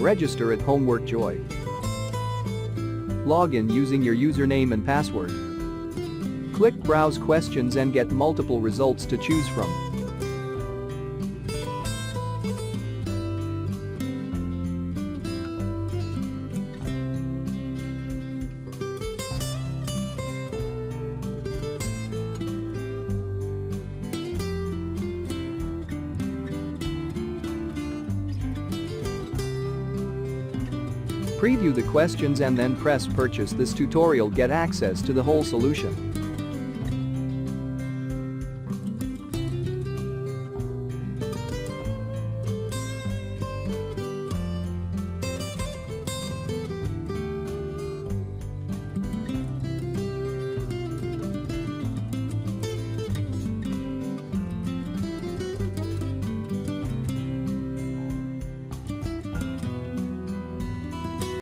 Register at Homework Joy. Log in using your username and password. Click Browse Questions and get multiple results to choose from. Preview the questions and then press Purchase. This tutorial get access to the whole solution.